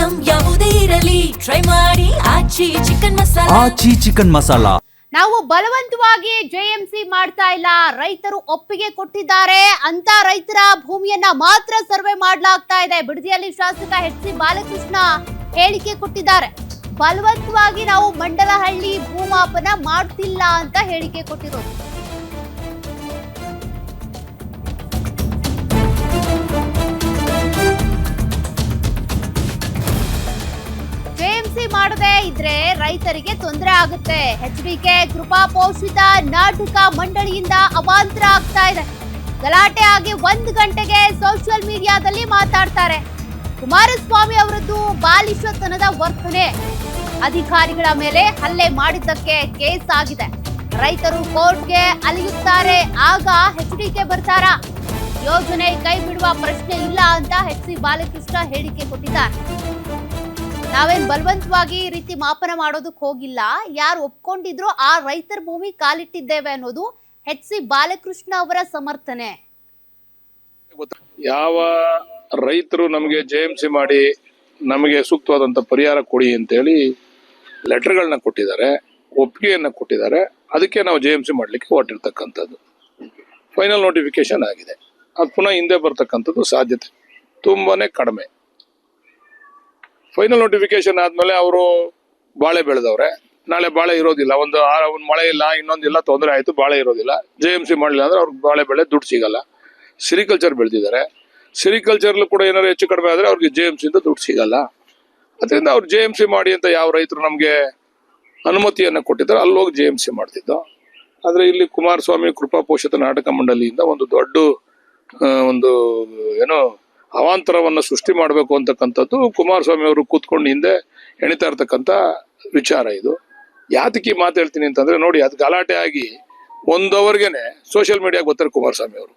Item ಯಾವುದೇ ಇರಲಿ try ಮಾಡಿ ಆಚಿ ಚಿಕನ್ ಮಸಾಲಾ. ನಾವು ಬಲವಂತವಾಗಿ ಜೆಎಂಸಿ ಮಾಡ್ತಾ ಇಲ್ಲ, ರೈತರು ಒಪ್ಪಿಗೆ ಕೊಟ್ಟಿದ್ದಾರೆ ಅಂತ ರೈತರ ಭೂಮಿಯನ್ನ ಮಾತ್ರ ಸರ್ವೆ ಮಾಡಲಾಗ್ತಾ ಇದೆ. ಬಿಡದಿಯಲ್ಲಿ ಶಾಸಕ ಎಚ್.ಸಿ. ಬಾಲಕೃಷ್ಣ ಹೇಳಿಕೆ ಕೊಟ್ಟಿದ್ದಾರೆ. ಬಲವಂತವಾಗಿ ನಾವು ಮಂಡಲಹಳ್ಳಿ ಭೂಮಾಪನ ಮಾಡ್ತಿಲ್ಲ ಅಂತ ಹೇಳಿಕೆ ಕೊಟ್ಟಿರೋದು. ಜೆಎಂಸಿ ಮಾಡದೇ ಇದ್ರೆ ರೈತರಿಗೆ ತೊಂದರೆ ಆಗುತ್ತೆ. ಎಚ್ಡಿಕೆ ಕೃಪಾ ಪೋಷಿತ ನಾಟಕ ಮಂಡಳಿಯಿಂದ ಅವಾಂತರ ಆಗ್ತಾ ಇದೆ. ಗಲಾಟೆ ಆಗಿ 1 ಗಂಟೆಗೆ ಸೋಷಿಯಲ್ ಮೀಡಿಯಾದಲ್ಲಿ ಮಾತಾಡ್ತಾರೆ. ಕುಮಾರಸ್ವಾಮಿ ಅವರದ್ದು ಬಾಲಿಶತನದ ವರ್ತನೆ, ಅಧಿಕಾರಿಗಳ ಮೇಲೆ ಹಲ್ಲೆ ಮಾಡಿದ್ದಕ್ಕೆ ಕೇಸ್ ಆಗಿದೆ. ರೈತರು ಕೋರ್ಟ್ಗೆ ಅಲಿಯುತ್ತಾರೆ, ಆಗ ಎಚ್ಡಿಕೆ ಬರ್ತಾರಾ? ಯೋಜನೆ ಕೈ ಬಿಡುವ ಪ್ರಶ್ನೆ ಇಲ್ಲ ಅಂತ ಎಚ್.ಸಿ. ಬಾಲಕೃಷ್ಣ ಹೇಳಿಕೆ ಕೊಟ್ಟಿದ್ದಾರೆ. ನಾವೇನ್ ಬಲವಂತವಾಗಿ ಈ ರೀತಿ ಮಾಪನ ಮಾಡೋದಕ್ಕೆ ಹೋಗಿಲ್ಲ, ಯಾರು ಒಪ್ಕೊಂಡಿದ್ರು ಆ ರೈತರ ಭೂಮಿ ಕಾಲಿಟ್ಟಿದ್ದೇವೆ ಅನ್ನೋದು ಎಚ್.ಸಿ. ಬಾಲಕೃಷ್ಣ ಅವರ ಸಮರ್ಥನೆ. ಯಾವ ರೈತರು ನಮಗೆ ಜೆಎಂಸಿ ಮಾಡಿ ನಮಗೆ ಸೂಕ್ತವಾದಂತ ಪರಿಹಾರ ಕೊಡಿ ಅಂತೇಳಿ ಲೆಟರ್ಗಳನ್ನ ಕೊಟ್ಟಿದ್ದಾರೆ, ಒಪ್ಪಿಗೆಯನ್ನ ಕೊಟ್ಟಿದ್ದಾರೆ. ಅದಕ್ಕೆ ನಾವು ಜೆಎಂಸಿ ಮಾಡ್ಲಿಕ್ಕೆ ಹೊರಟಿರ್ತಕ್ಕಂಥದ್ದು. ಫೈನಲ್ ನೋಟಿಫಿಕೇಶನ್ ಆಗಿದೆ. ಅದು ಪುನಃ ಹಿಂದೆ ಬರ್ತಕ್ಕಂಥದ್ದು ಸಾಧ್ಯತೆ ತುಂಬಾನೇ ಕಡಿಮೆ. ಫೈನಲ್ ನೋಟಿಫಿಕೇಶನ್ ಆದ್ಮೇಲೆ ಅವರು ಬಾಳೆ ಬೆಳೆದವ್ರೆ, ನಾಳೆ ಬಾಳೆ ಇರೋದಿಲ್ಲ, ಒಂದು ಮಳೆ ಇಲ್ಲ, ಇನ್ನೊಂದಿಲ್ಲ, ತೊಂದರೆ ಆಯ್ತು, ಬಾಳೆ ಇರೋದಿಲ್ಲ. ಜೆಎಂಸಿ ಮಾಡಲಿಲ್ಲ ಅಂದ್ರೆ ಅವ್ರಿಗೆ ಬಾಳೆ ಬೆಳೆ ದುಡ್ಡು ಸಿಗಲ್ಲ. ಸಿರಿಕಲ್ಚರ್ ಬೆಳೆದಿದ್ದಾರೆ, ಸಿರಿಕಲ್ಚರ್ ಕೂಡ ಏನಾದ್ರು ಹೆಚ್ಚು ಕಡಿಮೆ ಆದ್ರೆ ಅವ್ರಿಗೆ ಜೆಎಂಸಿ ಇಂದ ದುಡ್ಡು ಸಿಗಲ್ಲ. ಅದರಿಂದ ಅವ್ರು ಜೆಎಂಸಿ ಮಾಡಿ ಅಂತ ಯಾವ ರೈತರು ನಮ್ಗೆ ಅನುಮತಿಯನ್ನ ಕೊಟ್ಟಿದ್ದಾರೆ ಅಲ್ಲಿ ಹೋಗಿ ಜೆಎಂಸಿ ಮಾಡ್ತಿದ್ದೋ. ಆದ್ರೆ ಇಲ್ಲಿ ಕುಮಾರಸ್ವಾಮಿ ಕೃಪಾ ಪೋಷಿತ ನಾಟಕ ಮಂಡಳಿಯಿಂದ ಒಂದು ದೊಡ್ಡ ಒಂದು ಏನೋ ಅವಾಂತರವನ್ನ ಸೃಷ್ಟಿ ಮಾಡಬೇಕು ಅಂತಕ್ಕಂಥದ್ದು ಕುಮಾರಸ್ವಾಮಿ ಅವರು ಕೂತ್ಕೊಂಡು ಹಿಂದೆ ಎಣಿತಾ ಇರ್ತಕ್ಕಂಥ ವಿಚಾರ ಇದು. ಯಾತಕ್ಕೆ ಮಾತು ಹೇಳ್ತೀನಿ ಅಂತಂದ್ರೆ, ನೋಡಿ, ಅದು ಗಲಾಟೆ ಆಗಿ 1 ಅವರ್ಗೆನೆ ಸೋಷಿಯಲ್ ಮೀಡಿಯಾಗೆ ಬರ್ತಾರೆ ಕುಮಾರಸ್ವಾಮಿ ಅವರು.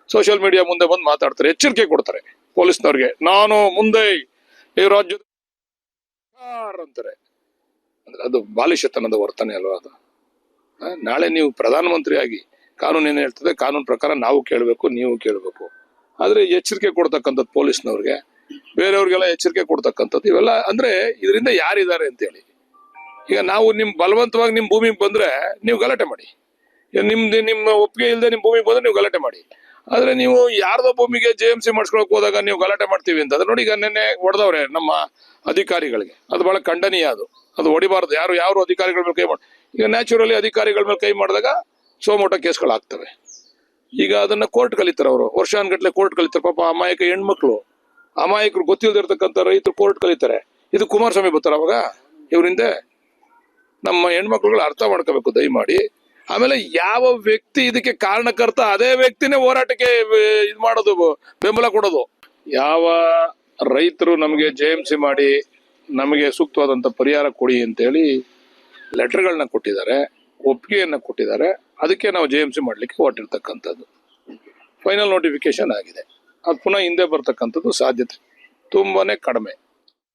ಸೋಷಿಯಲ್ ಮೀಡಿಯಾ ಮುಂದೆ ಬಂದು ಮಾತಾಡ್ತಾರೆ, ಎಚ್ಚರಿಕೆ ಕೊಡ್ತಾರೆ ಪೊಲೀಸ್ನವ್ರಿಗೆ, ನಾನು ಮುಂದೆ ಈ ರಾಜ್ಯದ ಅಂತಾರೆ. ಅಂದ್ರೆ ಅದು ಬಾಲಿಶತನದ ವರ್ತನೆ ಅಲ್ವಾ ಅದು? ನಾಳೆ ನೀವು ಪ್ರಧಾನಮಂತ್ರಿ ಆಗಿ ಕಾನೂನು ಏನ್ ಹೇಳ್ತದೆ, ಕಾನೂನು ಪ್ರಕಾರ ನಾವು ಕೇಳಬೇಕು, ನೀವು ಕೇಳಬೇಕು. ಆದ್ರೆ ಎಚ್ಚರಿಕೆ ಕೊಡ್ತಕ್ಕಂಥದ್ದು ಪೊಲೀಸ್ನವ್ರಿಗೆ, ಬೇರೆಯವ್ರಿಗೆಲ್ಲ ಎಚ್ಚರಿಕೆ ಕೊಡ್ತಕ್ಕಂಥದ್ದು, ಇವೆಲ್ಲ ಅಂದ್ರೆ ಇದರಿಂದ ಯಾರಿದ್ದಾರೆ ಅಂತೇಳಿ. ಈಗ ನಾವು ಬಲವಂತವಾಗಿ ನಿಮ್ ಭೂಮಿಗೆ ಬಂದ್ರೆ ನೀವು ಗಲಾಟೆ ಮಾಡಿ, ನಿಮ್ಮ ಒಪ್ಪಿಗೆ ಇಲ್ಲದೆ ನಿಮ್ ಭೂಮಿಗೆ ಬಂದ್ರೆ ನೀವು ಗಲಾಟೆ ಮಾಡಿ. ಆದ್ರೆ ನೀವು ಯಾರ್ದೋ ಭೂಮಿಗೆ ಜೆಎಂಸಿ ಮಾಡಿಸ್ಕೊಳಕ್ ಹೋದಾಗ ನೀವು ಗಲಾಟೆ ಮಾಡ್ತೀವಿ ಅಂತಂದ್ರೆ, ನೋಡಿ, ಈಗ ನೆನ್ನೆ ಹೊಡೆದವ್ರೆ ನಮ್ಮ ಅಧಿಕಾರಿಗಳಿಗೆ, ಅದು ಬಹಳ ಖಂಡನೀಯ. ಅದು ಹೊಡಿಬಾರ್ದು. ಯಾರು ಅಧಿಕಾರಿಗಳ ಮೇಲೆ ಕೈ ಮಾಡಿ, ಈಗ ನ್ಯಾಚುರಲಿ ಅಧಿಕಾರಿಗಳ ಮೇಲೆ ಕೈ ಮಾಡಿದಾಗ ಸೋಮೋಟ ಕೇಸ್ಗಳಾಗ್ತವೆ. ಈಗ ಅದನ್ನ ಕೋರ್ಟ್ ಕಲಿತಾರೆ, ಅವರು ವರ್ಷಾನ್ಗಟ್ಲೆ ಕೋರ್ಟ್ ಕಲಿತಾರೆ. ಪಾಪ ಅಮಾಯಕ ಹೆಣ್ಮಕ್ಳು, ಅಮಾಯಕರು, ಗೊತ್ತಿಲ್ದಿರ್ತಕ್ಕಂಥ ರೈತರು ಕೋರ್ಟ್ ಕಲಿತಾರೆ. ಇದು ಕುಮಾರಸ್ವಾಮಿ ಬರ್ತಾರ ಅವಾಗ ಇವ್ರಿಂದ? ನಮ್ಮ ಹೆಣ್ಮಕ್ಳುಗಳು ಅರ್ಥ ಮಾಡ್ಕೋಬೇಕು ದಯಮಾಡಿ. ಆಮೇಲೆ ಯಾವ ವ್ಯಕ್ತಿ ಇದಕ್ಕೆ ಕಾರಣಕರ್ತ ಅದೇ ವ್ಯಕ್ತಿನೇ ಹೋರಾಟಕ್ಕೆ ಇದು ಮಾಡೋದು, ಬೆಂಬಲ ಕೊಡೋದು. ಯಾವ ರೈತರು ನಮಗೆ ಜೆಎಂಸಿ ಮಾಡಿ ನಮಗೆ ಸೂಕ್ತವಾದಂತ ಪರಿಹಾರ ಕೊಡಿ ಅಂತೇಳಿ ಲೆಟರ್ಗಳನ್ನ ಕೊಟ್ಟಿದ್ದಾರೆ, ಒಪ್ಪಿಗೆಯನ್ನ ಕೊಟ್ಟಿದ್ದಾರೆ. ಅದಕ್ಕೆ ನಾವು ಜೆಎಂಸಿ ಮಾಡ್ಲಿಕ್ಕೆ ಹೊರಟಿರ್ತಕ್ಕಂಥದ್ದು. ಫೈನಲ್ ನೋಟಿಫಿಕೇಶನ್ ಆಗಿದೆ. ಅದು ಪುನಃ ಹಿಂದೆ ಬರ್ತಕ್ಕಂಥದ್ದು ಸಾಧ್ಯತೆ ತುಂಬಾನೇ ಕಡಿಮೆ.